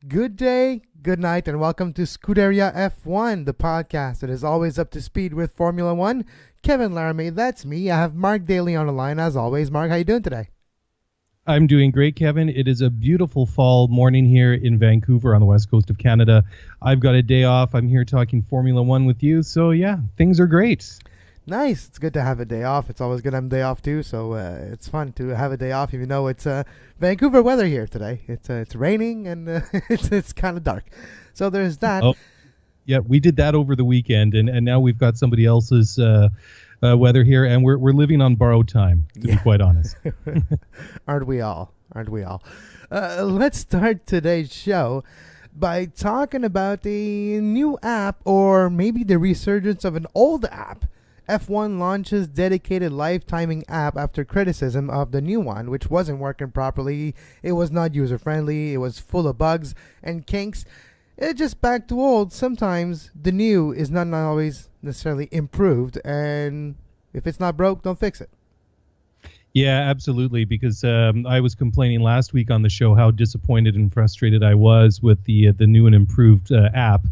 Good day, good night, and welcome to Scuderia F1, the podcast that is always up to speed with Formula One. Kevin Laramee, that's me. I have Mark Dailey on the line as always. Mark, how you doing today? I'm doing great, Kevin. It is a beautiful fall morning here in Vancouver on the west coast of Canada. I've got a day off. I'm here talking Formula One with you. So, yeah, things are great. Nice. It's good to have a day off. It's always good to have a day off, too. So it's fun to have a day off, even though it's Vancouver weather here today. It's raining and it's kind of dark. So there's that. Oh, yeah, we did that over the weekend, and now we've got somebody else's weather here, and we're living on borrowed time, to be quite honest. Aren't we all? Aren't we all? Let's start today's show by talking about the new app, or maybe the resurgence of an old app. F1 launches dedicated live timing app after criticism of the new one, which wasn't working properly. It was not user-friendly. It was full of bugs and kinks. It's just back to old. Sometimes the new is not always necessarily improved, and if it's not broke, don't fix it. Yeah, absolutely, because I was complaining last week on the show how disappointed and frustrated I was with the new and improved app.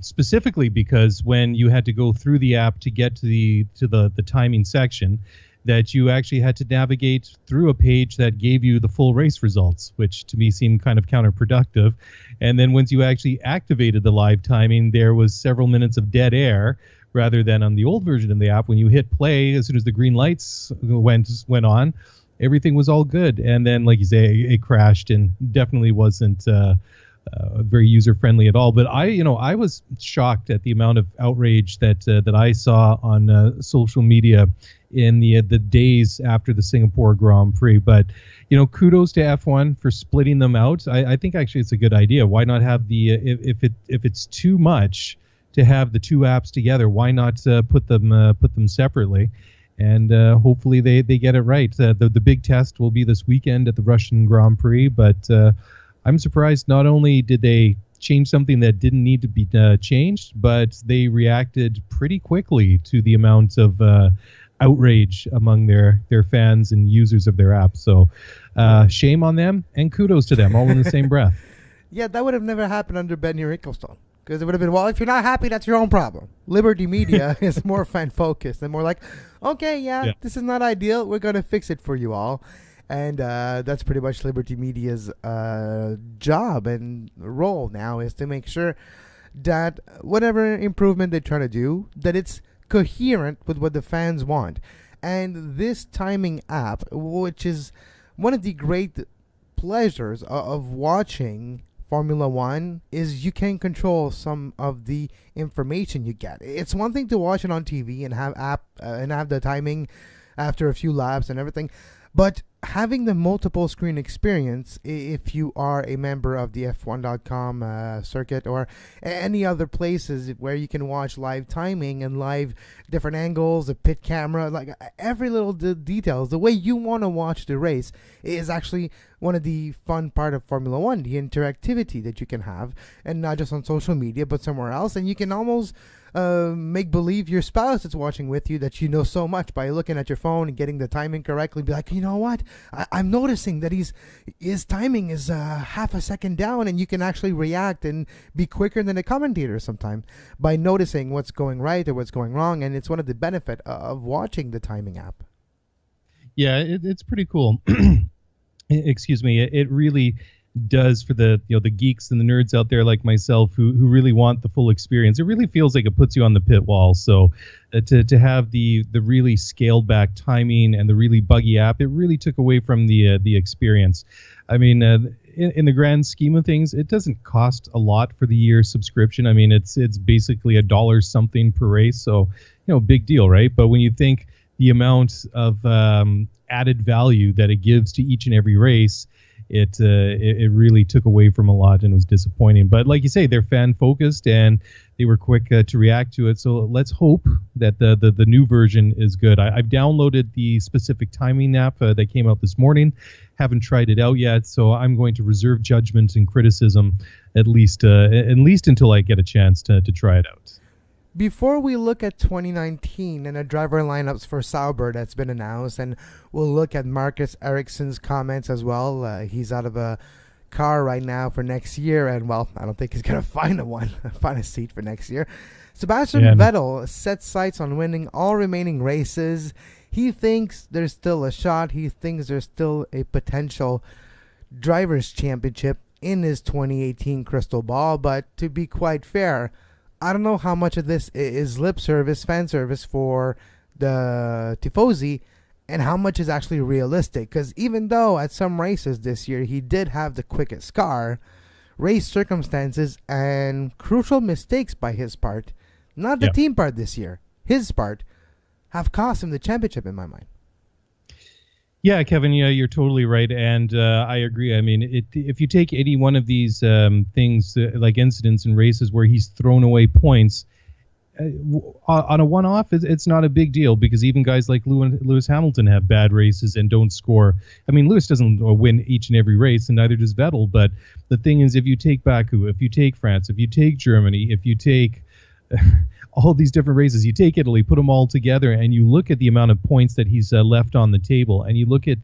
Specifically because when you had to go through the app to get to the timing section, that you actually had to navigate through a page that gave you the full race results, which to me seemed kind of counterproductive. And then once you actually activated the live timing, there was several minutes of dead air, rather than on the old version of the app, when you hit play, as soon as the green lights went on, everything was all good. And then, like you say, it crashed and definitely wasn't very user-friendly at all. But I was shocked at the amount of outrage that I saw on social media in the days after the Singapore Grand Prix. But kudos to F1 for splitting them out. I think actually it's a good idea. Why not have if it's too much to have the two apps together? Why not put them separately? And hopefully they get it right. The big test will be this weekend at the Russian Grand Prix, but I'm surprised not only did they change something that didn't need to be changed, but they reacted pretty quickly to the amount of outrage among their fans and users of their app. So shame on them and kudos to them, all in the same breath. Yeah, that would have never happened under Benny Ricklestone. Because it would have been, well, if you're not happy, that's your own problem. Liberty Media is more fan-focused and more like, okay, yeah, this is not ideal. We're going to fix it for you all. And that's pretty much Liberty Media's job and role now, is to make sure that whatever improvement they try to do, that it's coherent with what the fans want. And this timing app, which is one of the great pleasures of watching Formula One, is you can control some of the information you get. It's one thing to watch it on TV and have the timing after a few laps and everything, but having the multiple screen experience, if you are a member of the F1.com circuit or any other places where you can watch live timing and live different angles, the pit camera, like every little details, the way you want to watch the race is actually one of the fun part of Formula One, the interactivity that you can have, and not just on social media, but somewhere else. And you can almost make believe your spouse is watching with you that you know so much by looking at your phone and getting the timing correctly. Be like, you know what? I'm noticing that his timing is half a second down, and you can actually react and be quicker than a commentator sometimes by noticing what's going right or what's going wrong. And it's one of the benefit of watching the timing app. Yeah, it's pretty cool. Excuse me. It really does for the geeks and the nerds out there like myself who really want the full experience. It really feels like it puts you on the pit wall. So to have the really scaled back timing and the really buggy app, it really took away from the experience. I mean, in the grand scheme of things, it doesn't cost a lot for the year subscription. I mean, it's basically $1 something per race, so big deal, right? But when you think the amount of added value that it gives to each and every race, it really took away from a lot and was disappointing. But like you say, they're fan focused and they were quick to react to it. So let's hope that the new version is good. I've downloaded the specific timing app that came out this morning. Haven't tried it out yet, so I'm going to reserve judgment and criticism at least until I get a chance to try it out. Before we look at 2019 and the driver lineups for Sauber that's been announced, and we'll look at Marcus Ericsson's comments as well. He's out of a car right now for next year, and well, I don't think he's gonna find a seat for next year. Sebastian Vettel sets sights on winning all remaining races. He thinks there's still a shot. He thinks there's still a potential drivers' championship in his 2018 crystal ball. But to be quite fair, I don't know how much of this is lip service, fan service for the Tifosi, and how much is actually realistic. Because even though at some races this year he did have the quickest car, race circumstances and crucial mistakes by his part, not the team part this year, his part, have cost him the championship in my mind. Yeah, Kevin, you're totally right, and I agree. I mean, if you take any one of these things, like incidents in races where he's thrown away points, on a one-off, it's not a big deal, because even guys like Lewis Hamilton have bad races and don't score. I mean, Lewis doesn't win each and every race, and neither does Vettel, but the thing is, if you take Baku, if you take France, if you take Germany, if you take all these different races, you take Italy, put them all together, and you look at the amount of points that he's left on the table, and you look at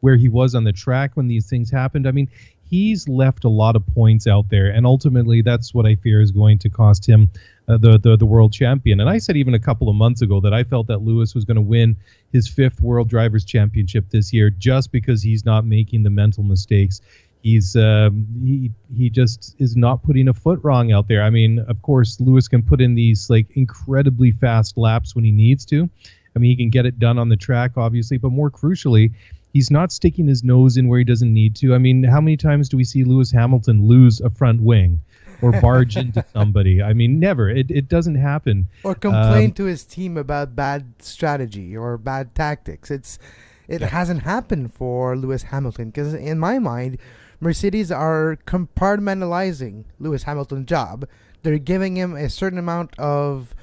where he was on the track when these things happened. I mean, he's left a lot of points out there, and ultimately that's what I fear is going to cost him the world champion. And I said even a couple of months ago that I felt that Lewis was going to win his 5th World Drivers' Championship this year, just because he's not making the mental mistakes. He's he just is not putting a foot wrong out there. I mean, of course, Lewis can put in these like incredibly fast laps when he needs to. I mean, he can get it done on the track, obviously, but more crucially, he's not sticking his nose in where he doesn't need to. I mean, how many times do we see Lewis Hamilton lose a front wing or barge into somebody? I mean, never. It doesn't happen. Or complain to his team about bad strategy or bad tactics. It hasn't happened for Lewis Hamilton, because in my mind, Mercedes are compartmentalizing Lewis Hamilton's job. They're giving him a certain amount of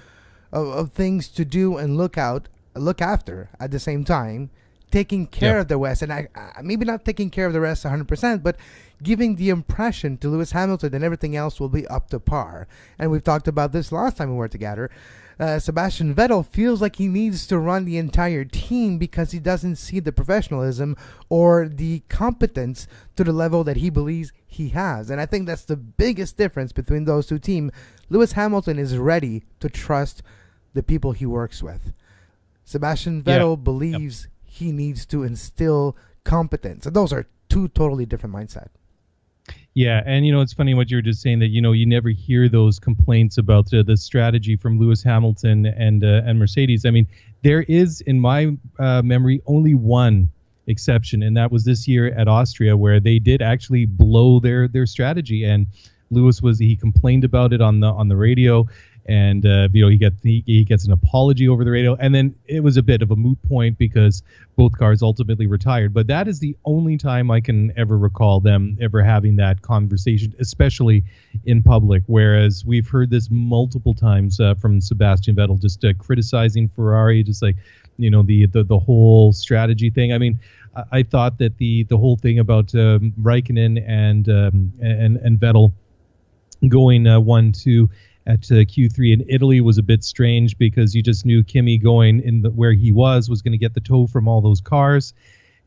things to do and look after at the same time, taking care of the rest, and maybe not taking care of the rest 100%, but giving the impression to Lewis Hamilton that everything else will be up to par. And we've talked about this last time we were together. Sebastian Vettel feels like he needs to run the entire team because he doesn't see the professionalism or the competence to the level that he believes he has. And I think that's the biggest difference between those two teams. Lewis Hamilton is ready to trust the people he works with. Sebastian Vettel believes he needs to instill competence. And those are two totally different mindsets. Yeah, and it's funny what you were just saying, that you never hear those complaints about the strategy from Lewis Hamilton and Mercedes. I mean, there is, in my memory, only one exception, and that was this year at Austria, where they did actually blow their strategy, and Lewis he complained about it on the radio. And he gets an apology over the radio, and then it was a bit of a moot point because both cars ultimately retired. But that is the only time I can ever recall them ever having that conversation, especially in public. Whereas we've heard this multiple times from Sebastian Vettel, just criticizing Ferrari, just like the whole strategy thing. I mean, I thought that the whole thing about Raikkonen and Vettel going 1-2 at Q3 in Italy was a bit strange, because you just knew Kimi going in where he was going to get the tow from all those cars,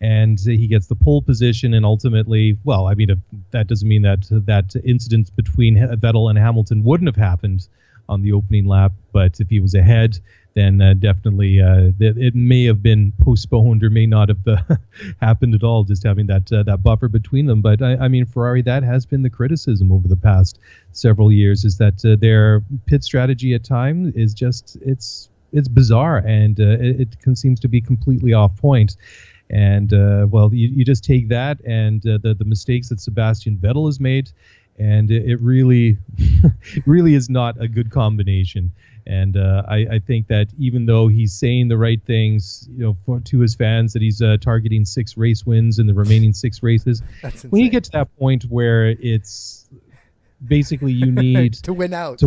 and he gets the pole position, and ultimately, well, I mean, that doesn't mean that incident between Vettel and Hamilton wouldn't have happened on the opening lap, but if he was ahead, then definitely it may have been postponed or may not have happened at all, just having that buffer between them. But I mean, Ferrari, that has been the criticism over the past several years, is that their pit strategy at times is just it's bizarre, and it seems to be completely off point. And well, you just take that and the mistakes that Sebastian Vettel has made, and it really really is not a good combination. And I think that even though he's saying the right things, to his fans, that he's targeting 6 race wins in the remaining 6 races, when you get to that point where it's basically you need to win out,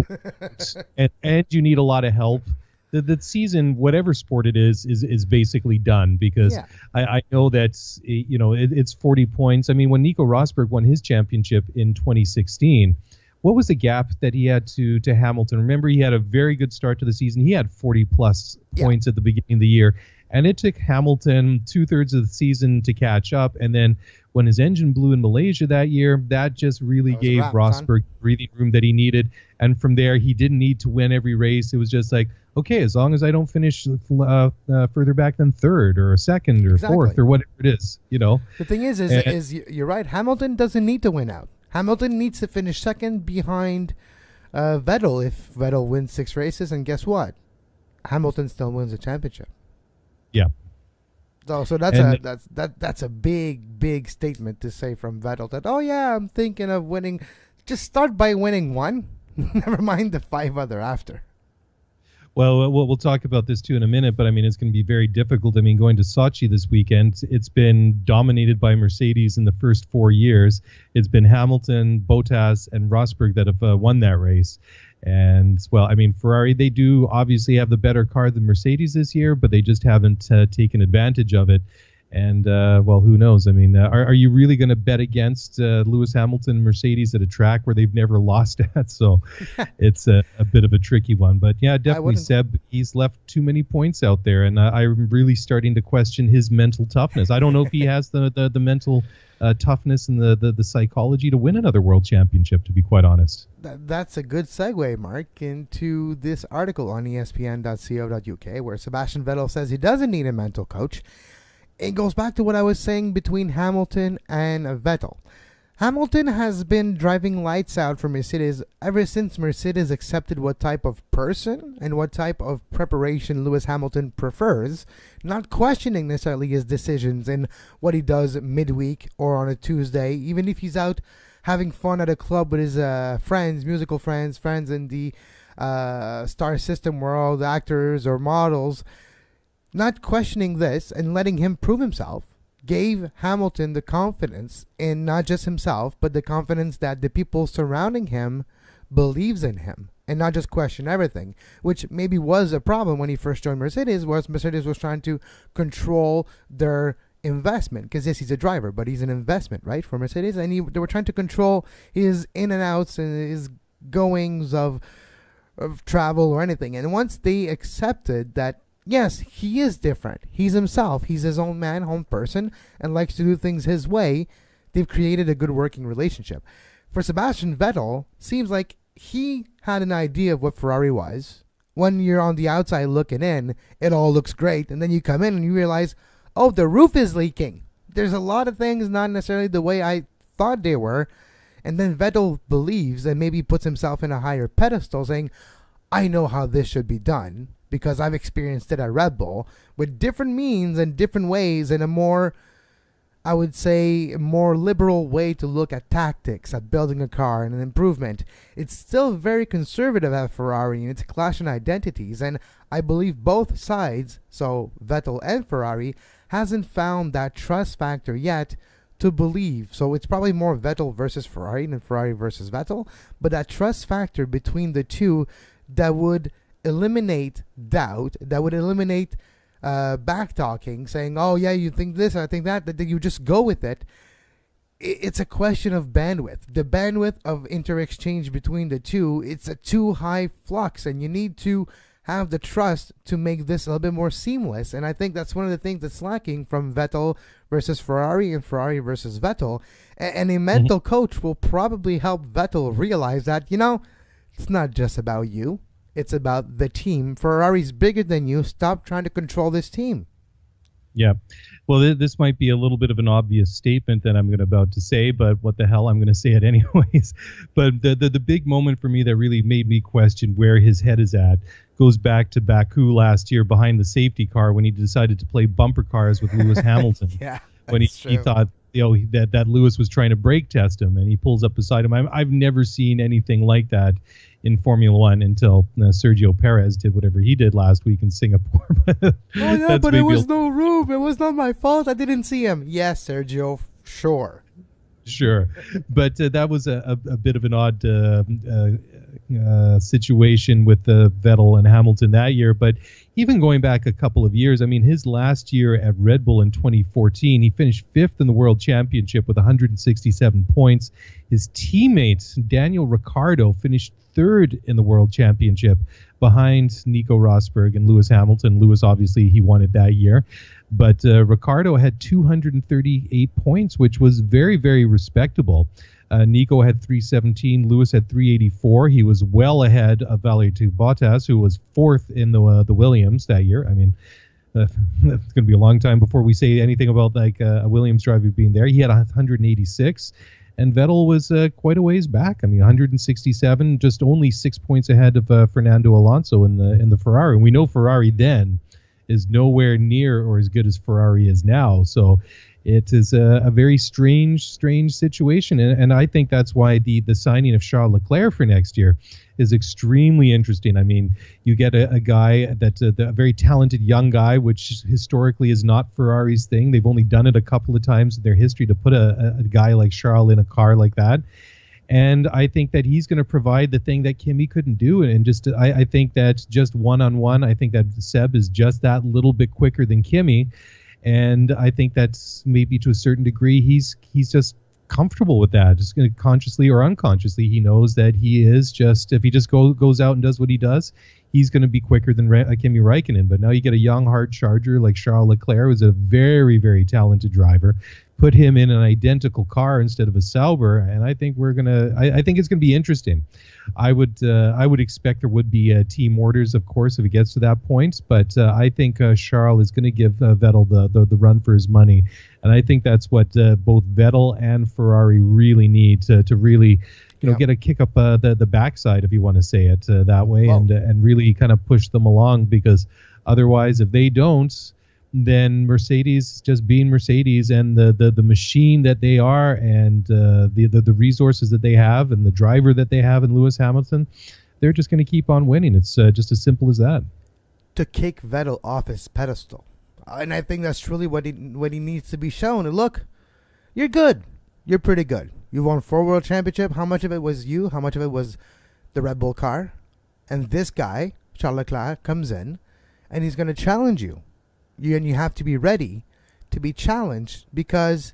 and you need a lot of help, the season, whatever sport it is basically done, because I know that it's 40 points. I mean, when Nico Rosberg won his championship in 2016. What was the gap that he had to Hamilton? Remember, he had a very good start to the season. He had 40-plus points at the beginning of the year. And it took Hamilton 2/3 of the season to catch up. And then when his engine blew in Malaysia that year, that just really gave Rosberg breathing room that he needed. And from there, he didn't need to win every race. It was just like, okay, as long as I don't finish further back than third or second or fourth or whatever it is, you know. The thing is you're right. Hamilton doesn't need to win out. Hamilton needs to finish second behind Vettel if Vettel wins 6 races. And guess what? Hamilton still wins the championship. Yeah. So that's a big statement to say from Vettel that, oh yeah, I'm thinking of winning. Just start by winning 1. Never mind the 5 other after. Well, we'll talk about this too in a minute, but I mean, it's going to be very difficult. I mean, going to Sochi this weekend, it's been dominated by Mercedes in the first 4 years. It's been Hamilton, Bottas, and Rosberg that have won that race. And, well, I mean, Ferrari, they do obviously have the better car than Mercedes this year, but they just haven't taken advantage of it. And, well, who knows? I mean, are you really going to bet against Lewis Hamilton Mercedes at a track where they've never lost at? So it's a bit of a tricky one. But, yeah, definitely, Seb, he's left too many points out there. And I'm really starting to question his mental toughness. I don't know if he has the mental toughness and the psychology to win another world championship, to be quite honest. That's a good segue, Mark, into this article on espn.co.uk where Sebastian Vettel says he doesn't need a mental coach. It goes back to what I was saying between Hamilton and Vettel. Hamilton has been driving lights out for Mercedes ever since Mercedes accepted what type of person and what type of preparation Lewis Hamilton prefers, not questioning necessarily his decisions and what he does midweek or on a Tuesday, even if he's out having fun at a club with his friends, musical friends in the star system world, actors or models. Not questioning this and letting him prove himself gave Hamilton the confidence in not just himself, but the confidence that the people surrounding him believes in him and not just question everything, which maybe was a problem when he first joined Mercedes, whereas Mercedes was trying to control their investment. Because yes, he's a driver, but he's an investment, right, for Mercedes, and they were trying to control his in and outs and his goings of travel or anything. And once they accepted that, yes, he is different. He's himself. He's his own man, own person, and likes to do things his way. They've created a good working relationship. For Sebastian Vettel, seems like he had an idea of what Ferrari was. When you're on the outside looking in, it all looks great. And then you come in and you realize, oh, the roof is leaking. There's a lot of things not necessarily the way I thought they were. And then Vettel believes and maybe puts himself in a higher pedestal saying, I know how this should be done, because I've experienced it at Red Bull with different means and different ways and a more, I would say, more liberal way to look at tactics, at building a car and an improvement. It's still very conservative at Ferrari and it's a clash in identities. And I believe both sides, so Vettel and Ferrari, hasn't found that trust factor yet to believe. So it's probably more Vettel versus Ferrari than Ferrari versus Vettel. But that trust factor between the two that would eliminate doubt, that would eliminate back-talking, saying, oh yeah, you think this, I think that you just go with it. It's a question of bandwidth. The bandwidth of inter-exchange between the two, it's a too high flux, and you need to have the trust to make this a little bit more seamless. And I think that's one of the things that's lacking from Vettel versus Ferrari and Ferrari versus Vettel. And a mental coach will probably help Vettel realize that, it's not just about you. It's about the team. Ferrari's bigger than you. Stop trying to control this team. Yeah. Well, this might be a little bit of an obvious statement that I'm about to say, but what the hell, I'm going to say it anyways. But the big moment for me that really made me question where his head is at goes back to Baku last year behind the safety car when he decided to play bumper cars with Lewis Hamilton. Yeah, when he thought that Lewis was trying to brake test him, and he pulls up beside him. I've never seen anything like that in Formula One until Sergio Perez did whatever he did last week in Singapore. Oh yeah, but it was no room. It was not my fault. I didn't see him. Yes, Sergio, sure. But that was a bit of an odd situation with Vettel and Hamilton that year. But even going back a couple of years, I mean, his last year at Red Bull in 2014, he finished 5th in the World Championship with 167 points. His teammate, Daniel Ricciardo, finished third in the World Championship behind Nico Rosberg and Lewis Hamilton. Lewis, obviously, he won it that year. But Ricciardo had 238 points, which was very, very respectable. Nico had 317. Lewis had 384. He was well ahead of Valtteri Bottas, who was fourth in the Williams that year. I mean, that's going to be a long time before we say anything about like a Williams driver being there. He had 186, and Vettel was quite a ways back. I mean, 167, just only 6 points ahead of Fernando Alonso in the Ferrari. And we know Ferrari then is nowhere near or as good as Ferrari is now. So it is a very strange situation, and I think that's why the signing of Charles Leclerc for next year is extremely interesting. I mean, you get a guy that's a very talented young guy, which historically is not Ferrari's thing. They've only done it a couple of times in their history to put a guy like Charles in a car like that. And I think that he's going to provide the thing that Kimi couldn't do. And just I think that just one-on-one, I think that Seb is just that little bit quicker than Kimi. And I think that's maybe to a certain degree, he's just comfortable with that. Just consciously or unconsciously, he knows that he is just, if he just goes out and does what he does, he's going to be quicker than Kimi Räikkönen. But now you get a young, hard charger like Charles Leclerc, who's a very, very talented driver. Put him in an identical car instead of a Sauber, and I think I think it's gonna be interesting. I would expect there would be team orders, of course, if it gets to that point. But I think Charles is going to give Vettel the run for his money, and I think that's what both Vettel and Ferrari really need to really, get a kick up the backside, if you want to say it that way, and really kind of push them along, because otherwise, if they don't, then Mercedes just being Mercedes and the machine that they are, and the resources that they have, and the driver that they have in Lewis Hamilton, they're just going to keep on winning. It's just as simple as that. To kick Vettel off his pedestal, and I think that's truly what he needs to be shown. And look, you're good. You're pretty good. You won 4 World Championship. How much of it was you? How much of it was the Red Bull car? And this guy, Charles Leclerc, comes in, and he's going to challenge you. And you have to be ready to be challenged, because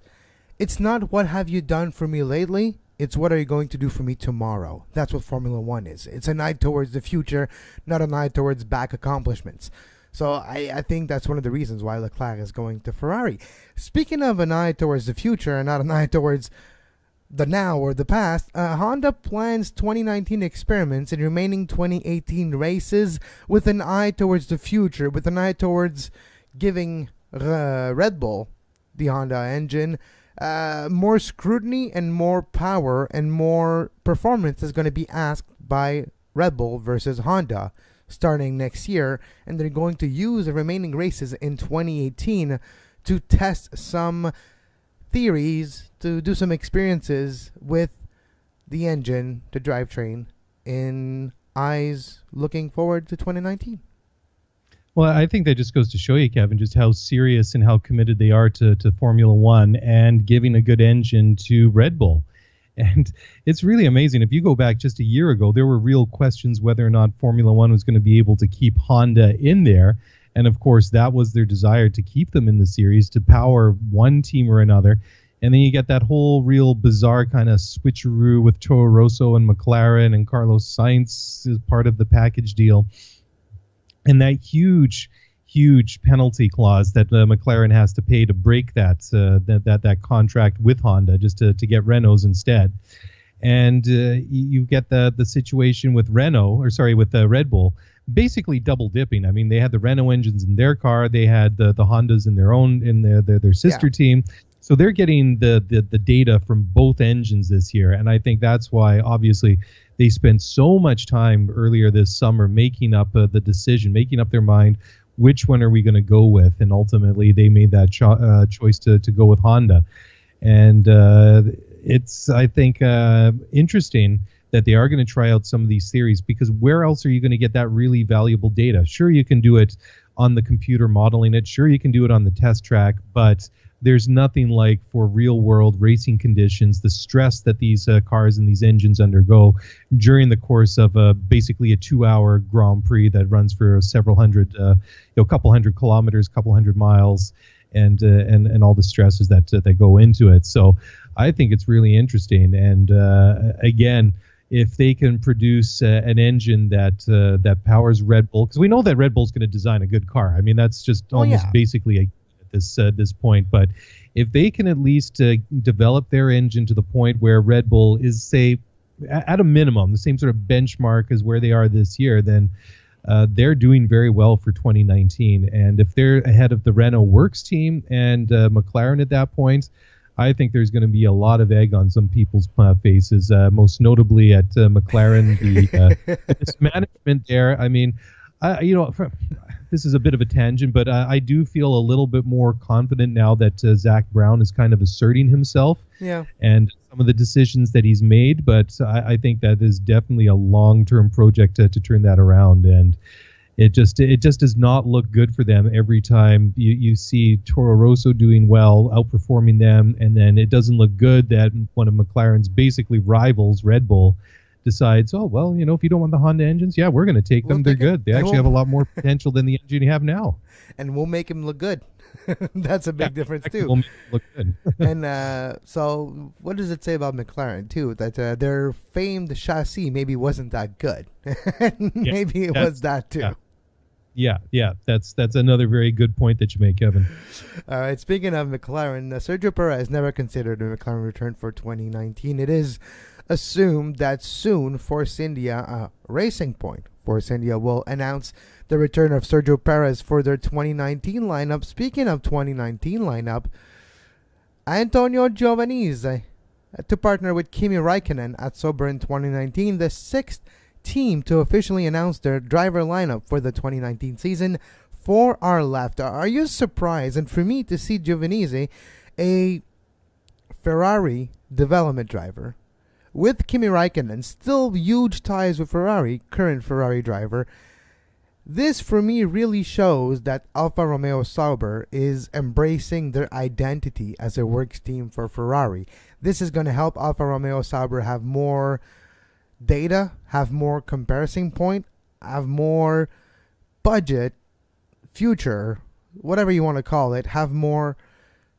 it's not what have you done for me lately, it's what are you going to do for me tomorrow. That's what Formula One is. It's an eye towards the future, not an eye towards back accomplishments. So I think that's one of the reasons why Leclerc is going to Ferrari. Speaking of an eye towards the future and not an eye towards the now or the past, Honda plans 2019 experiments in remaining 2018 races with an eye towards the future, with an eye towards giving Red Bull, the Honda engine, more scrutiny and more power and more performance is going to be asked by Red Bull versus Honda starting next year. And they're going to use the remaining races in 2018 to test some theories, to do some experiences with the engine, the drivetrain, in eyes looking forward to 2019. Well, I think that just goes to show you, Kevin, just how serious and how committed they are to Formula One and giving a good engine to Red Bull. And it's really amazing. If you go back just a year ago, there were real questions whether or not Formula One was going to be able to keep Honda in there. And of course, that was their desire, to keep them in the series, to power one team or another. And then you get that whole real bizarre kind of switcheroo with Toro Rosso and McLaren, and Carlos Sainz is part of the package deal. And that huge penalty clause that McLaren has to pay to break that contract with Honda, just to get Renault's instead. And you get the situation with Red Bull basically double dipping. I mean, they had the Renault engines in their car, they had the Hondas in their sister team. So they're getting the data from both engines this year, and I think that's why obviously they spent so much time earlier this summer making up the decision, making up their mind, which one are we going to go with, and ultimately they made that choice to go with Honda. And it's, I think, interesting that they are going to try out some of these theories, because where else are you going to get that really valuable data? Sure, you can do it on the computer modeling it. Sure, you can do it on the test track, but there's nothing like, for real world racing conditions, the stress that these cars and these engines undergo during the course of basically a 2-hour Grand Prix that runs for several hundred, couple hundred kilometers, couple hundred miles, and all the stresses that go into it. So I think it's really interesting. And again, if they can produce an engine that powers Red Bull, because we know that Red Bull's going to design a good car. I mean, that's just almost basically at this point. But if they can at least develop their engine to the point where Red Bull is, say, at a minimum, the same sort of benchmark as where they are this year, then they're doing very well for 2019. And if they're ahead of the Renault Works team and McLaren at that point, I think there's going to be a lot of egg on some people's faces, most notably at McLaren, the management there. I mean, this is a bit of a tangent, but I do feel a little bit more confident now that Zach Brown is kind of asserting himself and some of the decisions that he's made. But I think that is definitely a long-term project to turn that around. And it just does not look good for them every time you see Toro Rosso doing well, outperforming them, and then it doesn't look good that one of McLaren's basically rivals, Red Bull, decides, oh, well, if you don't want the Honda engines, we're going to take them. They're good. They actually have a lot more potential than the engine you have now. And we'll make him look good. That's a big difference, too. We'll make him look good. And so what does it say about McLaren, too? That their famed chassis maybe wasn't that good. Maybe it was that, too. Yeah, that's another very good point that you make, Kevin. All right, speaking of McLaren, Sergio Perez never considered a McLaren return for 2019. It is assumed that soon Force India, Racing Point, Force India will announce the return of Sergio Perez for their 2019 lineup. Speaking of 2019 lineup, Antonio Giovinazzi to partner with Kimi Räikkönen at Sauber in 2019, the sixth team to officially announce their driver lineup for the 2019 season. 4 are left. Are you surprised? And for me to see Giovinazzi, a Ferrari development driver, with Kimi Räikkönen, still huge ties with Ferrari, current Ferrari driver, this for me really shows that Alfa-Romeo Sauber is embracing their identity as a works team for Ferrari. This is going to help Alfa-Romeo Sauber have more data, have more comparison point, have more budget, future, whatever you want to call it, have more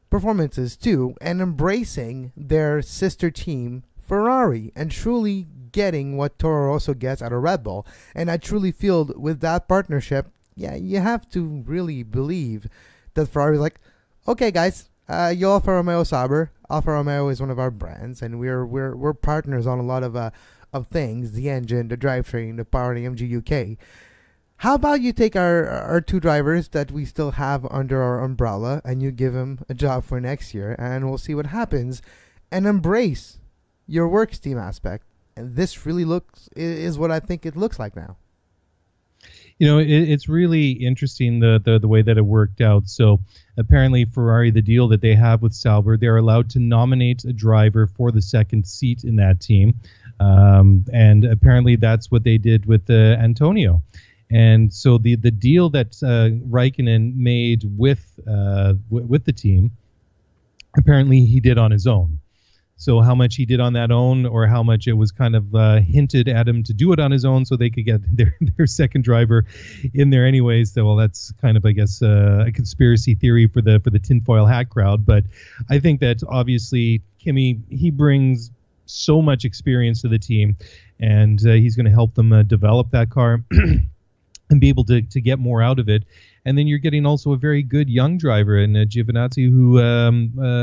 performances too, and embracing their sister team Ferrari and truly getting what Toro Rosso gets out of Red Bull. And I truly feel with that partnership, you have to really believe that Ferrari's like, okay guys, you Alfa Romeo Sauber. Alfa Romeo is one of our brands, and we're partners on a lot of things, the engine, the drivetrain, the power, the MG UK. How about you take our 2 drivers that we still have under our umbrella and you give them a job for next year, and we'll see what happens, and embrace your works team aspect. And this really is what I think it looks like now. It's really interesting the way that it worked out. So apparently Ferrari, the deal that they have with Sauber, they're allowed to nominate a driver for the second seat in that team. And apparently that's what they did with Antonio. And so the deal that Räikkönen made with the team, apparently he did on his own. So how much he did on that own, or how much it was kind of hinted at him to do it on his own so they could get their second driver in there anyways. So, well, that's kind of, I guess, a conspiracy theory for the tinfoil hat crowd. But I think that obviously Kimi, he brings so much experience to the team, and he's going to help them develop that car and be able to get more out of it. And then you're getting also a very good young driver in Giovinazzi, who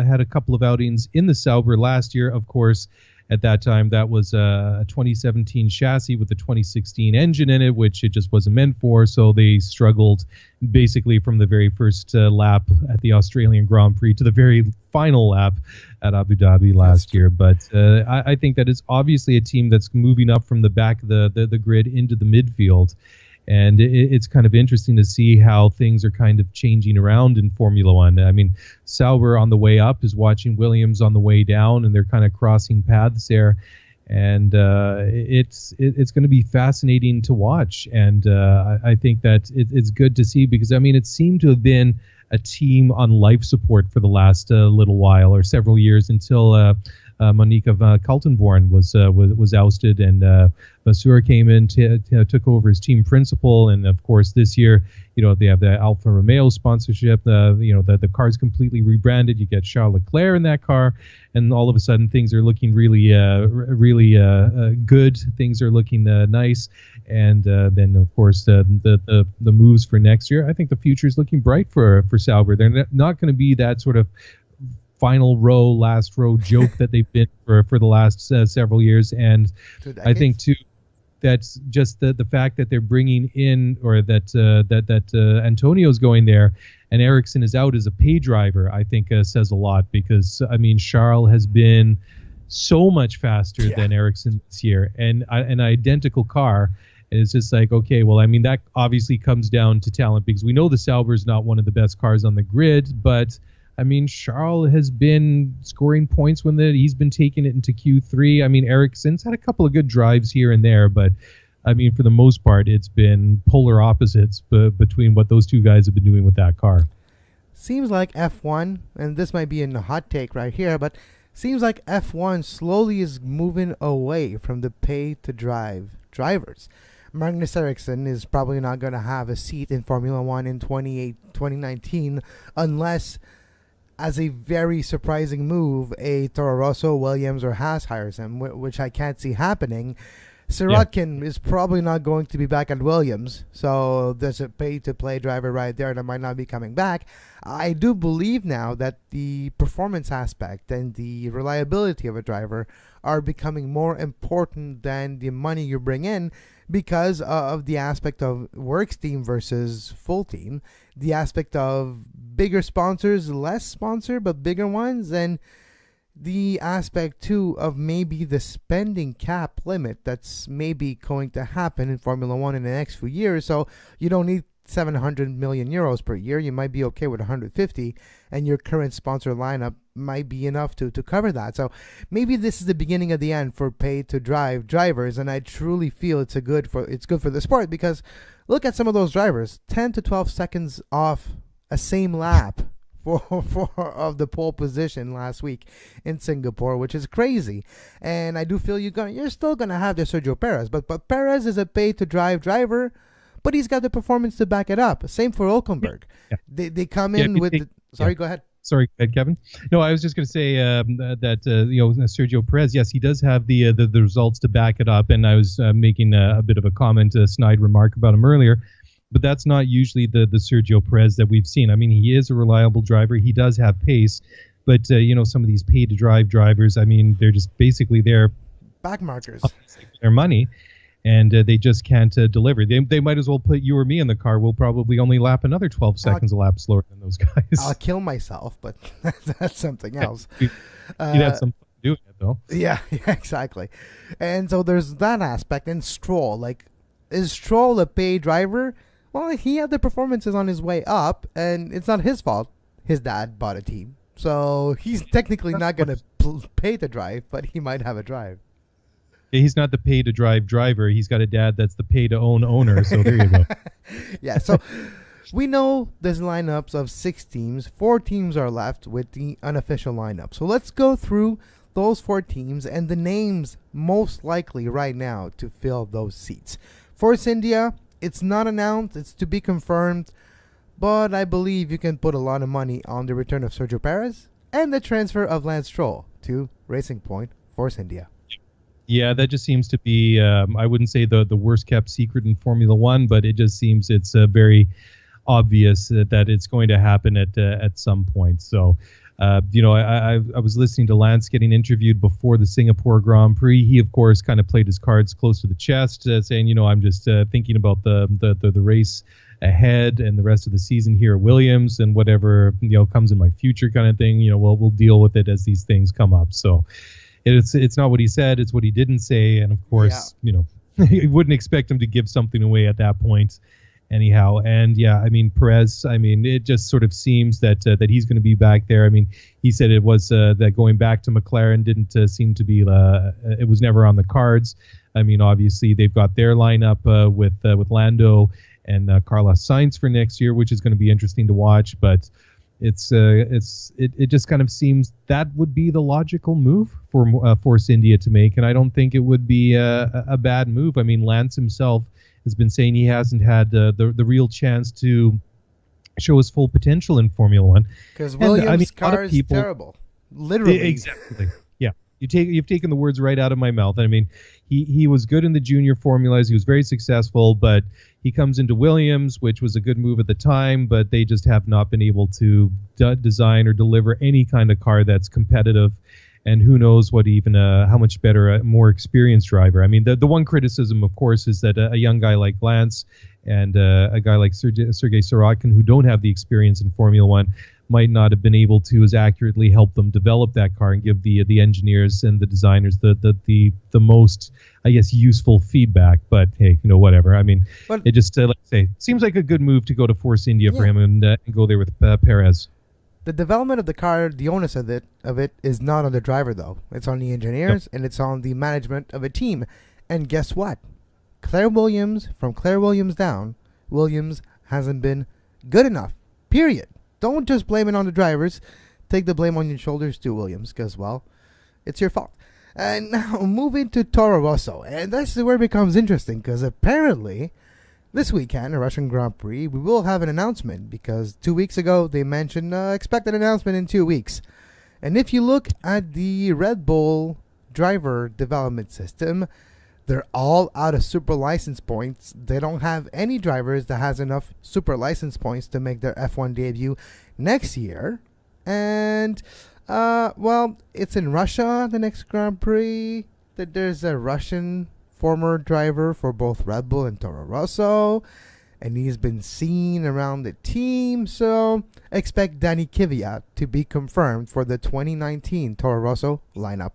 had a couple of outings in the Sauber last year. Of course, at that time, that was a 2017 chassis with a 2016 engine in it, which it just wasn't meant for. So they struggled basically from the very first lap at the Australian Grand Prix to the very final lap at Abu Dhabi last year. But I think that it's obviously a team that's moving up from the back of the grid into the midfield. And it's kind of interesting to see how things are kind of changing around in Formula One. I mean, Sauber on the way up is watching Williams on the way down, and they're kind of crossing paths there. And it's going to be fascinating to watch. And I think that it's good to see, because, I mean, it seemed to have been a team on life support for the last little while, or several years, until Monica Kaltenborn was ousted, and Vasseur came in, took over as team principal, and of course this year, they have the Alfa-Romeo sponsorship. The car's completely rebranded. You get Charles Leclerc in that car, and all of a sudden things are looking really good. Things are looking nice, and then of course the moves for next year. I think the future is looking bright for Sauber. They're not going to be that sort of last row joke that they've been for the last several years, and I think too that's just the fact that they're bringing in, or that Antonio's going there and Ericsson is out as a pay driver, I think says a lot, because I mean Charles has been so much faster than Ericsson this year, and an identical car. And it's just like, okay, well, I mean, that obviously comes down to talent, because we know the Sauber is not one of the best cars on the grid, but I mean, Charles has been scoring points when he's been taking it into Q3. I mean, Ericsson's had a couple of good drives here and there, but I mean, for the most part, it's been polar opposites between what those two guys have been doing with that car. Seems like F1, and this might be a hot take right here, but seems like F1 slowly is moving away from the pay-to-drive drivers. Magnus Ericsson is probably not going to have a seat in Formula 1 in 2019 unless, as a very surprising move, a Toro Rosso, Williams, or Haas hires him, which I can't see happening. Sirotkin is probably not going to be back at Williams, so there's a pay-to-play driver right there that might not be coming back. I do believe now that the performance aspect and the reliability of a driver are becoming more important than the money you bring in, because of the aspect of works team versus full team, the aspect of bigger sponsors, less sponsor, but bigger ones, and the aspect too of maybe the spending cap limit that's maybe going to happen in Formula 1 in the next few years. So you don't need 700 million euros per year. You might be okay with 150, and your current sponsor lineup might be enough to cover that. So maybe this is the beginning of the end for pay-to-drive drivers, and I truly feel it's good for the sport, because look at some of those drivers, 10 to 12 seconds off a same lap of the pole position last week in Singapore, which is crazy. And I do feel you're still gonna have the Sergio Perez, but Perez is a pay-to-drive driver, but he's got the performance to back it up. Same for Hülkenberg. Yeah. They come in with... Go ahead. Sorry, Kevin. No, I was just going to say that Sergio Perez, yes, he does have the results to back it up, and I was making a bit of a comment, a snide remark about him earlier, but that's not usually the Sergio Perez that we've seen. I mean, he is a reliable driver. He does have pace, but some of these pay-to-drive drivers, I mean, they're just basically there back markers, their money. And they just can't deliver. They might as well put you or me in the car. We'll probably only lap another 12 seconds a lap slower than those guys. I'll kill myself, but that's something else. You'd have some fun doing it, though. Yeah, exactly. And so there's that aspect. And Stroll, is Stroll a paid driver? Well, he had the performances on his way up, and it's not his fault. His dad bought a team. So he's technically not going to pay to drive, but he might have a drive. He's not the pay-to-drive driver. He's got a dad that's the pay-to-own owner, so there you go. Yeah, so we know there's lineups of 6 teams. 4 teams are left with the unofficial lineup. So let's go through those 4 teams and the names most likely right now to fill those seats. Force India, it's not announced. It's to be confirmed. But I believe you can put a lot of money on the return of Sergio Perez and the transfer of Lance Stroll to Racing Point, Force India. Yeah, that just seems to be, I wouldn't say the worst kept secret in Formula One, but it just seems it's very obvious that it's going to happen at some point. So, I was listening to Lance getting interviewed before the Singapore Grand Prix. He, of course, kind of played his cards close to the chest, saying, I'm just thinking about the race ahead and the rest of the season here at Williams, and whatever comes in my future kind of thing. We'll deal with it as these things come up. So. It's not what he said, it's what he didn't say, and of course, you wouldn't expect him to give something away at that point anyhow. And yeah, I mean, Perez, it just sort of seems that he's going to be back there. I mean, he said it was that going back to McLaren didn't seem to be, it was never on the cards. I mean, obviously they've got their lineup with Lando and Carlos Sainz for next year, which is going to be interesting to watch, but It just kind of seems that would be the logical move for Force India to make, and I don't think it would be a bad move. I mean, Lance himself has been saying he hasn't had the real chance to show his full potential in Formula One. Because Williams' car is terrible. Literally. Exactly. Yeah. You've taken the words right out of my mouth. I mean, he was good in the junior formulas. He was very successful, but he comes into Williams, which was a good move at the time, but they just have not been able to design or deliver any kind of car that's competitive. And who knows what even how much better a more experienced driver. I mean, the one criticism, of course, is that a young guy like Lance and a guy like Sergei Sorokin, who don't have the experience in Formula One, might not have been able to as accurately help them develop that car and give the engineers and the designers the most, I guess, useful feedback. But hey, whatever. I mean, it just like I say, seems like a good move to go to Force India for him and go there with Perez. The development of the car, the onus of it is not on the driver, though. It's on the engineers, and it's on the management of a team. And guess what? From Claire Williams down, Williams hasn't been good enough. Period. Don't just blame it on the drivers. Take the blame on your shoulders too, Williams, because, well, it's your fault. And now moving to Toro Rosso. And this is where it becomes interesting, because apparently this weekend, a Russian Grand Prix, we will have an announcement, because 2 weeks ago they mentioned expect an announcement in 2 weeks. And if you look at the Red Bull driver development system, they're all out of super license points. They don't have any drivers that has enough super license points to make their F1 debut next year. And, well, it's in Russia, the next Grand Prix. That there's a Russian former driver for both Red Bull and Toro Rosso, and he's been seen around the team, so expect Danny Kvyat to be confirmed for the 2019 Toro Rosso lineup.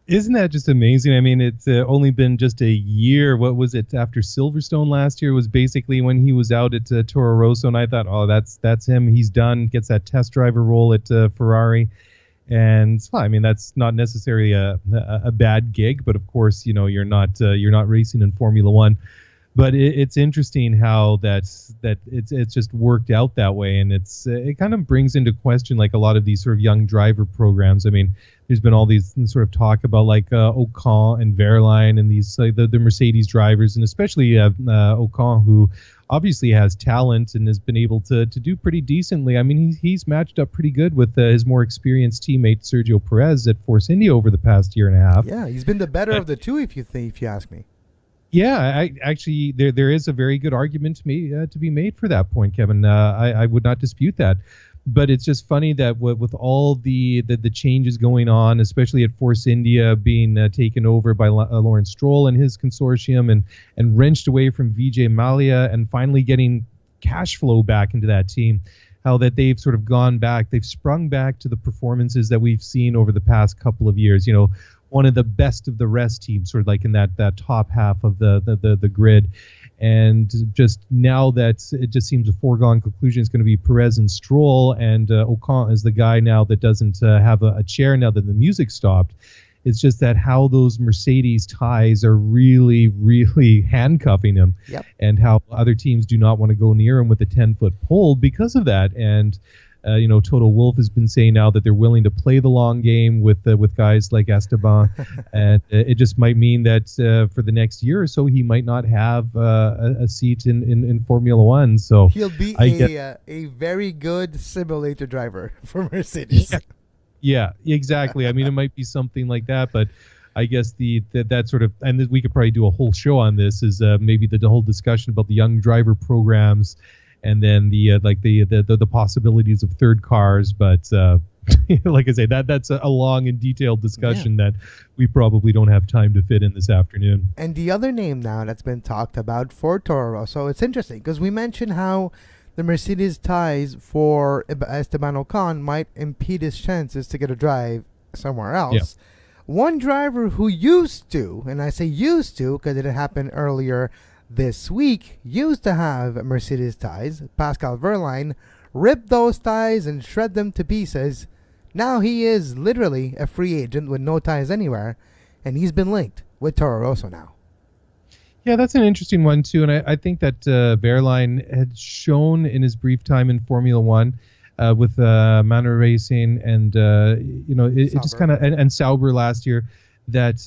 Isn't that just amazing? I mean, it's only been just a year. What was it? After Silverstone last year was basically when he was out at Toro Rosso, and I thought, oh, that's him. He's done. Gets that test driver role at Ferrari. And well, I mean, that's not necessarily a bad gig, but of course, you're not racing in Formula One. But it's interesting how it's just worked out that way, and it kind of brings into question like a lot of these sort of young driver programs. I mean, there's been all these sort of talk about like Ocon and Wehrlein and these the Mercedes drivers, and especially Ocon, who obviously has talent and has been able to do pretty decently. I mean, he's matched up pretty good with his more experienced teammate Sergio Perez at Force India over the past year and a half. Yeah, he's been the better of the two, if you ask me. Yeah, actually there is a very good argument to be made for that point, Kevin. I would not dispute that. But it's just funny that with all the changes going on, especially at Force India being taken over by Lawrence Stroll and his consortium and wrenched away from Vijay Mallya and finally getting cash flow back into that team, how that they've sort of gone back, they've sprung back to the performances that we've seen over the past couple of years. One of the best of the rest teams, sort of like in that top half of the grid. And just now that it just seems a foregone conclusion, it's going to be Perez and Stroll, and Ocon is the guy now that doesn't have a chair now that the music stopped. It's just that how those Mercedes ties are really, really handcuffing him, and how other teams do not want to go near him with a 10-foot pole because of that. And Toto Wolff has been saying now that they're willing to play the long game with guys like Esteban, and it just might mean that for the next year or so he might not have a seat in Formula One. So he'll be a very good simulator driver for Mercedes. Yeah, exactly. I mean, it might be something like that, but I guess that sort of, and we could probably do a whole show on this, is maybe the whole discussion about the young driver programs. And then the possibilities of third cars, but like I say, that's a long and detailed discussion that we probably don't have time to fit in this afternoon. And the other name now that's been talked about for Toro Rosso, it's interesting because we mentioned how the Mercedes ties for Esteban Ocon might impede his chances to get a drive somewhere else. Yeah. One driver who used to, and I say used to because it happened earlier this week, used to have Mercedes ties, Pascal Wehrlein, ripped those ties and shred them to pieces. Now he is literally a free agent with no ties anywhere, and he's been linked with Toro Rosso now. Yeah, that's an interesting one too, and I think that Wehrlein had shown in his brief time in Formula One with Manor Racing, and it just kind of and Sauber last year. That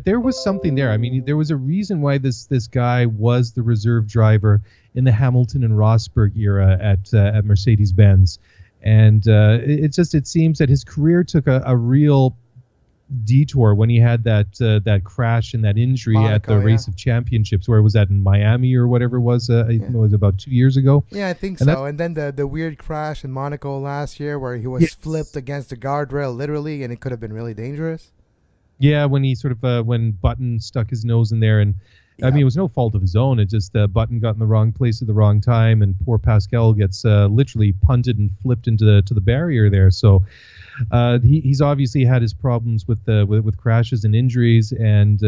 there was something there. I mean, there was a reason why this guy was the reserve driver in the Hamilton and Rosberg era at Mercedes-Benz, and it seems that his career took a real detour when he had that crash and that injury Monaco, at the Race of Championships, where it was that in Miami or whatever it was. It was about 2 years ago. Yeah, I think so. And then the weird crash in Monaco last year, where he was flipped against the guardrail, literally, and it could have been really dangerous. Yeah, when he sort of when Button stuck his nose in there, and I mean, it was no fault of his own. It just Button got in the wrong place at the wrong time, and poor Pascal gets literally punted and flipped into the barrier there. So he's obviously had his problems with crashes and injuries, and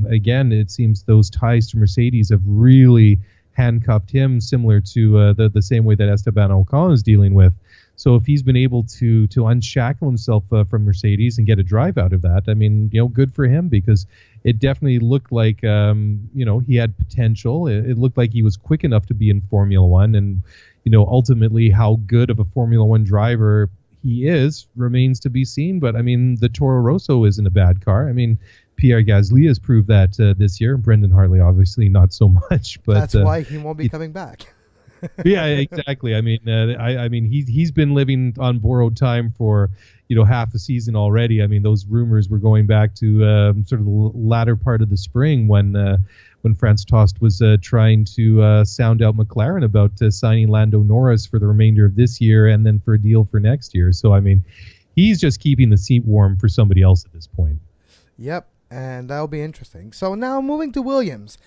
again, it seems those ties to Mercedes have really handcuffed him, similar to the same way that Esteban Ocon is dealing with. So if he's been able to unshackle himself from Mercedes and get a drive out of that, I mean, good for him, because it definitely looked like, he had potential. It looked like he was quick enough to be in Formula One, and, ultimately how good of a Formula One driver he is remains to be seen. But I mean, the Toro Rosso isn't a bad car. I mean, Pierre Gasly has proved that this year. Brendan Hartley, obviously, not so much. But that's why he won't be coming back. Yeah, exactly. I mean, he's been living on borrowed time for half a season already. I mean, those rumors were going back to sort of the latter part of the spring when Franz Tost was trying to sound out McLaren about signing Lando Norris for the remainder of this year and then for a deal for next year. So I mean, he's just keeping the seat warm for somebody else at this point. Yep, and that'll be interesting. So now moving to Williams,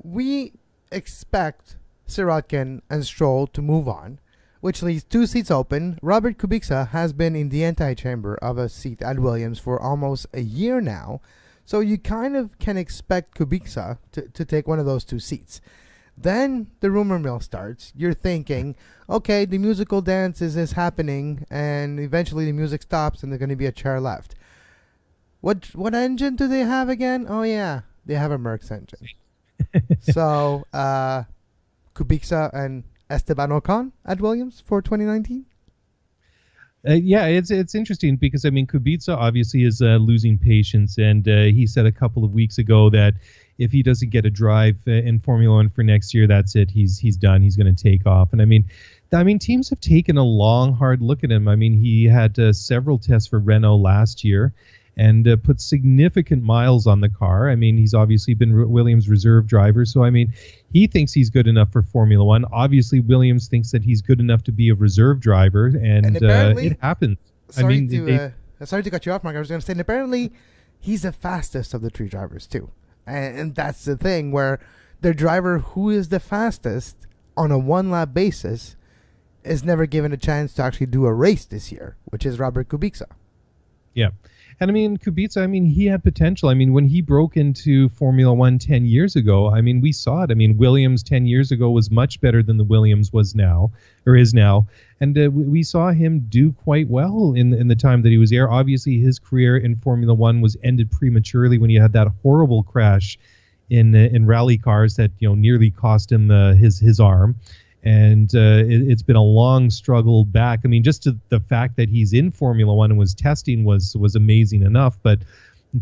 we expect Sirotkin and Stroll to move on, which leaves 2 seats open. Robert Kubica has been in the antechamber of a seat at Williams for almost a year now, so you kind of can expect Kubica to take one of those 2 seats. Then the rumor mill starts. You're thinking, okay, the musical dance is happening, and eventually the music stops and there's going to be a chair left. What engine do they have again? Oh yeah, they have a Mercs engine. So Kubica and Esteban Ocon at Williams for 2019? Yeah, it's interesting because, I mean, Kubica obviously is losing patience, and he said a couple of weeks ago that if he doesn't get a drive in Formula One for next year, that's it. He's done. He's going to take off. And I mean, teams have taken a long, hard look at him. I mean, he had several tests for Renault last year and put significant miles on the car. I mean, he's obviously been Williams' reserve driver, so I mean, he thinks he's good enough for Formula One. Obviously, Williams thinks that he's good enough to be a reserve driver, and it happens. Sorry to cut you off, Mark. I was going to say, and apparently, he's the fastest of the 3 drivers too, and that's the thing, where the driver who is the fastest on a 1-lap basis is never given a chance to actually do a race this year, which is Robert Kubica. Yeah. And I mean, Kubica, I mean, he had potential. I mean, when he broke into Formula One 10 years ago, I mean, we saw it. I mean, Williams 10 years ago was much better than the Williams was now, or is now. And we saw him do quite well in the time that he was there. Obviously, his career in Formula One was ended prematurely when he had that horrible crash in rally cars that, nearly cost him his arm. And it's been a long struggle back. I mean, just to the fact that he's in Formula One and was testing was amazing enough. But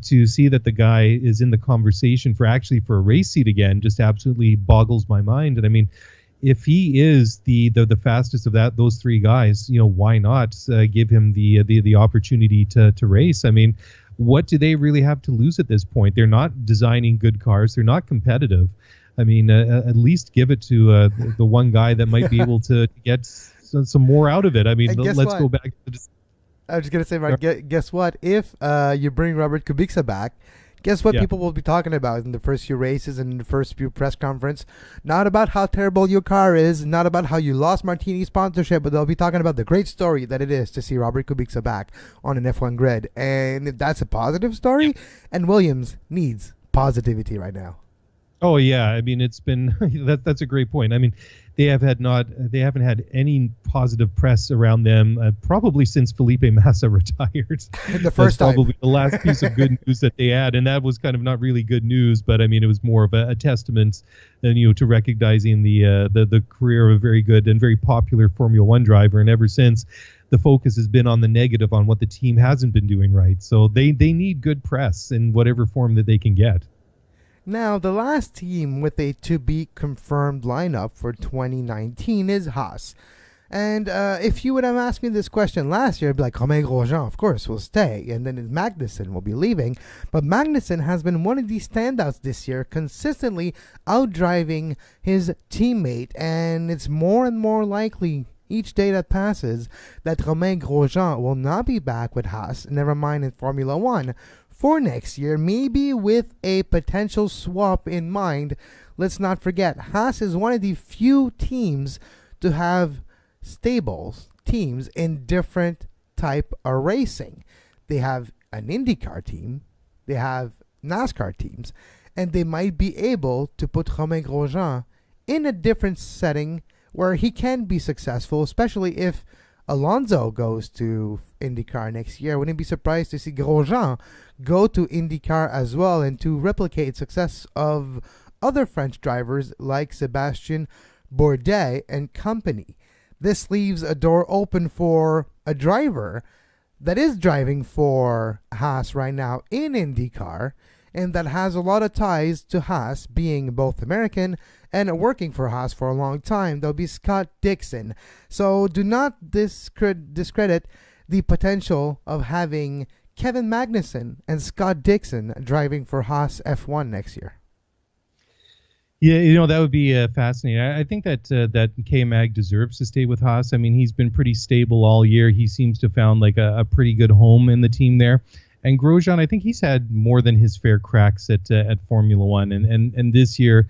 to see that the guy is in the conversation for a race seat again just absolutely boggles my mind. And I mean, if he is the fastest of those 3 guys, why not give him the opportunity to race? I mean, what do they really have to lose at this point? They're not designing good cars. They're not competitive. I mean, at least give it to the one guy that might be able to get some more out of it. I mean, let's go back to this. I was just going to say, Mark, guess what? If you bring Robert Kubica back, guess what people will be talking about in the first few races and in the first few press conference? Not about how terrible your car is, not about how you lost Martini sponsorship, but they'll be talking about the great story that it is to see Robert Kubica back on an F1 grid. And if that's a positive story, and Williams needs positivity right now. Oh yeah, I mean it's been that's a great point. I mean, they haven't had any positive press around them probably since Felipe Massa retired. The That's first time. probably the last piece of good news that they had, and that was kind of not really good news, but I mean it was more of a testament, to recognizing the career of a very good and very popular Formula One driver, and ever since, the focus has been on the negative, on what the team hasn't been doing right. So they need good press in whatever form that they can get. Now, the last team with a to-be-confirmed lineup for 2019 is Haas. And if you would have asked me this question last year, I'd be like, Romain Grosjean, of course, will stay. And then Magnussen will be leaving. But Magnussen has been one of these standouts this year, consistently outdriving his teammate. And it's more and more likely each day that passes that Romain Grosjean will not be back with Haas, never mind in Formula One, for next year, maybe with a potential swap in mind. Let's not forget, Haas is one of the few teams to have stable teams in different type of racing. They have an IndyCar team, they have NASCAR teams, and they might be able to put Romain Grosjean in a different setting where he can be successful, especially if Alonso goes to IndyCar next year. Wouldn't be surprised to see Grosjean go to IndyCar as well, and to replicate success of other French drivers like Sébastien Bourdais and company. This leaves a door open for a driver that is driving for Haas right now in IndyCar, and that has a lot of ties to Haas, being both American and working for Haas for a long time. That'll be Scott Dixon. So do not discredit the potential of having Kevin Magnussen and Scott Dixon driving for Haas F1 next year. Yeah, that would be fascinating. I think that K-Mag deserves to stay with Haas. I mean, he's been pretty stable all year. He seems to have found like a pretty good home in the team there. And Grosjean, I think he's had more than his fair cracks at Formula One, and this year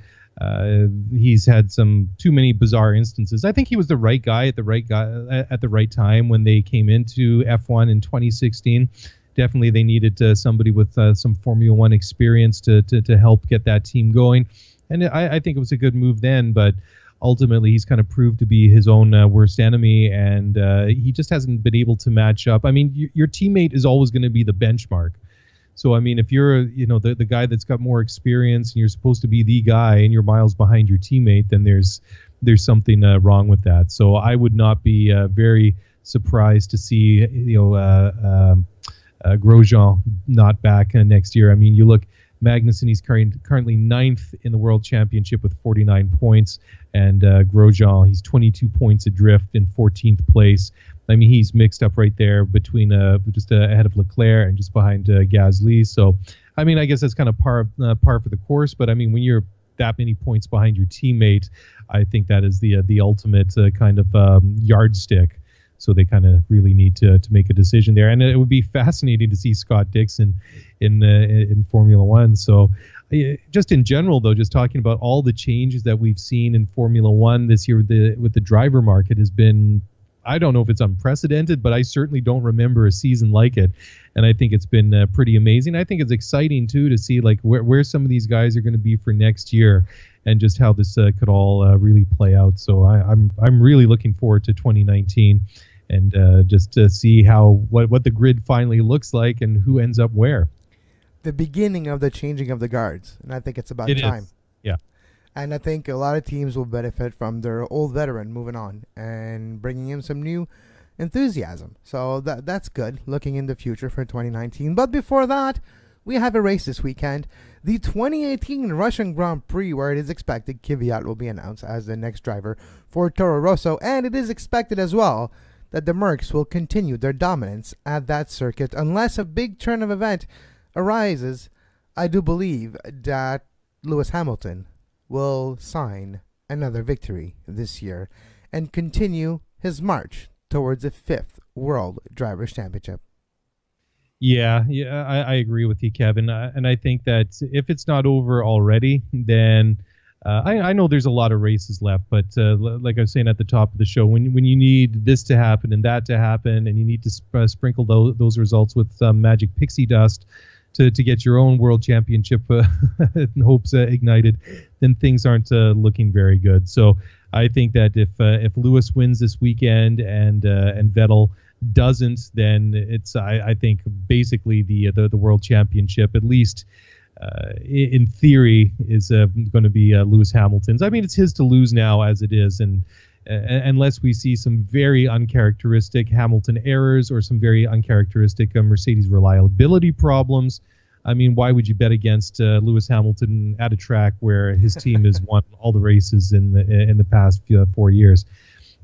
he's had some too many bizarre instances. I think he was the right guy at the right time when they came into F1 in 2016. Definitely, they needed somebody with some Formula One experience to help get that team going. And I think it was a good move then, but ultimately he's kind of proved to be his own worst enemy, and he just hasn't been able to match up. I mean, your teammate is always going to be the benchmark. So, I mean, if you're, the guy that's got more experience and you're supposed to be the guy and you're miles behind your teammate, then there's something wrong with that. So I would not be very surprised to see, Grosjean not back next year. I mean, you look, Magnussen, he's currently 9th in the World Championship with 49 points, and Grosjean, he's 22 points adrift in 14th place. I mean, he's mixed up right there between just ahead of Leclerc and just behind Gasly. So, I mean, I guess that's kind of par for the course. But I mean, when you're that many points behind your teammate, I think that is the ultimate kind of yardstick. So they kind of really need to make a decision there, and it would be fascinating to see Scott Dixon in Formula One. So, just in general, though, just talking about all the changes that we've seen in Formula One this year with the driver market has been, I don't know if it's unprecedented, but I certainly don't remember a season like it, and I think it's been pretty amazing. I think it's exciting too to see like where some of these guys are going to be for next year, and just how this could all really play out. So I'm really looking forward to 2019. And just to see what the grid finally looks like and who ends up where. The beginning of the changing of the guards, and I think it's about time. Yeah. And I think a lot of teams will benefit from their old veteran moving on and bringing in some new enthusiasm. So that's good, looking in the future for 2019. But before that, we have a race this weekend. The 2018 Russian Grand Prix, where it is expected Kvyat will be announced as the next driver for Toro Rosso. And it is expected as well that the Mercs will continue their dominance at that circuit unless a big turn of event arises. I do believe that Lewis Hamilton will sign another victory this year and continue his march towards a 5th World Drivers' Championship. Yeah, I agree with you, Kevin. And I think that if it's not over already, then I know there's a lot of races left, but like I was saying at the top of the show, when you need this to happen and that to happen, and you need to sprinkle those results with some magic pixie dust, to get your own world championship hopes ignited, then things aren't looking very good. So I think that if Lewis wins this weekend and Vettel doesn't, then it's I think basically the world championship, at least in theory, is going to be Lewis Hamilton's. I mean, it's his to lose now as it is, and unless we see some very uncharacteristic Hamilton errors or some very uncharacteristic Mercedes reliability problems, I mean, why would you bet against Lewis Hamilton at a track where his team has won all the races in the past 4 years?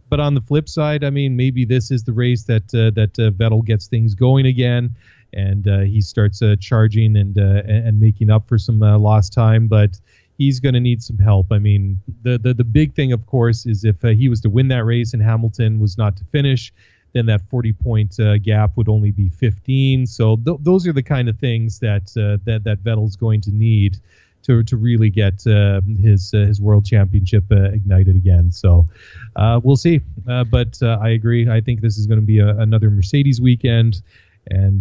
But on the flip side, I mean, maybe this is the race that Vettel gets things going again, and he starts charging and making up for some lost time. But he's going to need some help. I mean, the big thing, of course, is if he was to win that race and Hamilton was not to finish, then that 40-point gap would only be 15. So those are the kind of things that Vettel's going to need to really get his world championship ignited again. So we'll see. But I agree. I think this is going to be another Mercedes weekend, and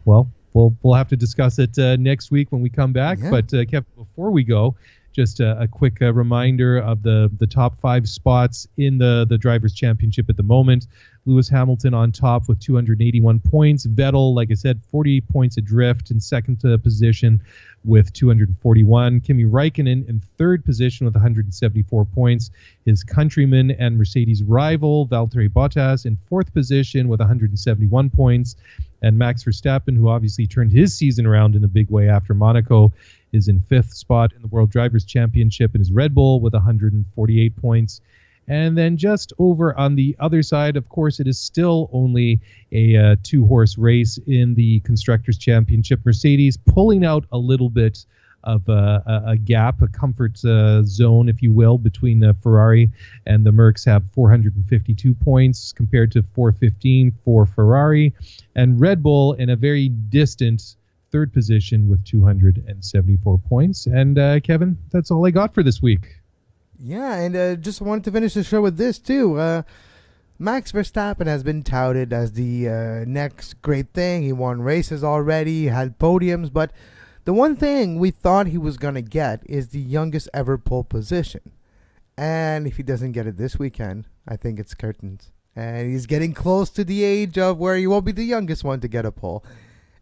well, we'll have to discuss it next week when we come back. Yeah. But Kevin, before we go, just a quick reminder of the top 5 spots in the Drivers' Championship at the moment. Lewis Hamilton on top with 281 points. Vettel, like I said, 40 points adrift in second position with 241. Kimi Räikkönen in third position with 174 points. His countryman and Mercedes rival, Valtteri Bottas, in fourth position with 171 points. And Max Verstappen, who obviously turned his season around in a big way after Monaco, is in fifth spot in the World Drivers' Championship in his Red Bull with 148 points. And then just over on the other side, of course, it is still only a two-horse race in the Constructors' Championship. Mercedes pulling out a little bit of a gap, a comfort zone, if you will, between Ferrari and the Mercs. Have 452 points compared to 415 for Ferrari. And Red Bull in a very distant third position with 274 points. And Kevin, that's all I got for this week. Yeah, and just wanted to finish the show with this, too. Max Verstappen has been touted as the next great thing. He won races already, had podiums, but the one thing we thought he was going to get is the youngest ever pole position. And if he doesn't get it this weekend, I think it's curtains. And he's getting close to the age of where he won't be the youngest one to get a pole.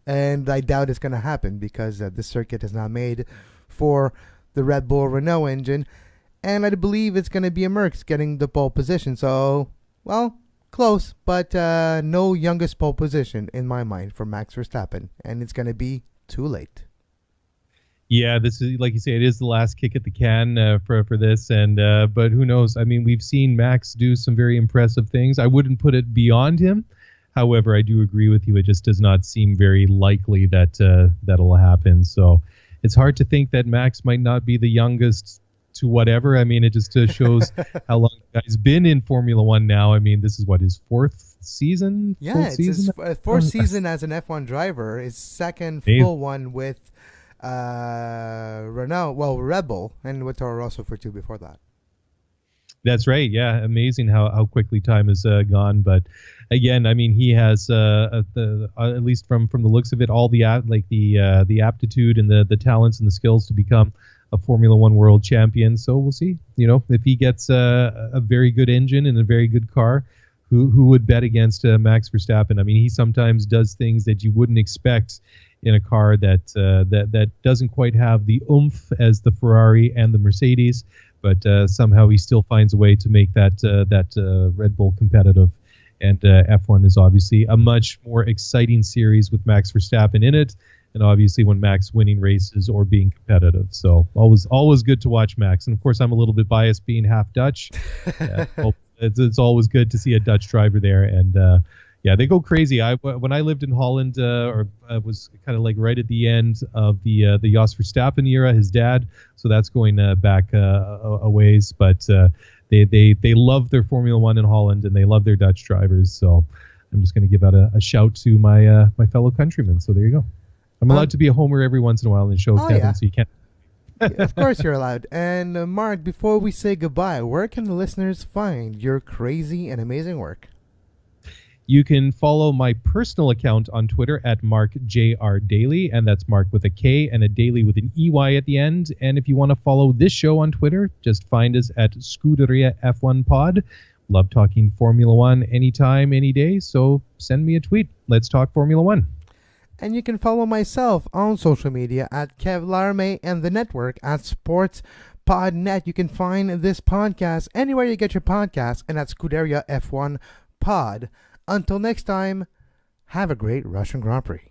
And I doubt it's going to happen because the circuit is not made for the Red Bull Renault engine. And I believe it's going to be a Mercs getting the pole position. So, well, close, but no youngest pole position in my mind for Max Verstappen. And it's going to be too late. Yeah, this is, like you say, it is the last kick at the can for this. And but who knows? I mean, we've seen Max do some very impressive things. I wouldn't put it beyond him. However, I do agree with you. It just does not seem very likely that that'll happen. So it's hard to think that Max might not be the youngest to whatever. I mean, it just shows how long the guy's been in Formula One now. I mean, this is what, his fourth season? Yeah, it's his fourth season as an F1 driver. His second full one with Renault, Red Bull, and with Toro Rosso for 2 before that. That's right. Yeah, amazing how quickly time has gone. But again, I mean, he has at least from the looks of it, all the aptitude and the talents and the skills to become a Formula One world champion. So we'll see. You know, if he gets a very good engine and a very good car, who would bet against Max Verstappen? I mean, he sometimes does things that you wouldn't expect in a car that doesn't quite have the oomph as the Ferrari and the Mercedes, but somehow he still finds a way to make that Red Bull competitive. And F1 is obviously a much more exciting series with Max Verstappen in it, and obviously when Max winning races or being competitive. So always good to watch Max. And of course, I'm a little bit biased being half Dutch. It's always good to see a Dutch driver there. And yeah, they go crazy. When I lived in Holland, or was kind of like right at the end of the Jos Verstappen era, his dad. So that's going back a ways. But they love their Formula One in Holland, and they love their Dutch drivers. So I'm just going to give out a shout to my fellow countrymen. So there you go. I'm allowed to be a homer every once in a while in the show, Kevin, yeah. So you can't. Of course you're allowed. And Mark, before we say goodbye, where can the listeners find your crazy and amazing work? You can follow my personal account on Twitter at MarkJRDailey, and that's Mark with a K and a Daily with an EY at the end. And if you want to follow this show on Twitter, just find us at Scuderia F1 Pod. Love talking Formula One anytime, any day, so send me a tweet. Let's talk Formula One. And you can follow myself on social media at Kev Laramee and the network at SportsPodNet. You can find this podcast anywhere you get your podcasts, and at Scuderia F1 Pod. Until next time, have a great Russian Grand Prix.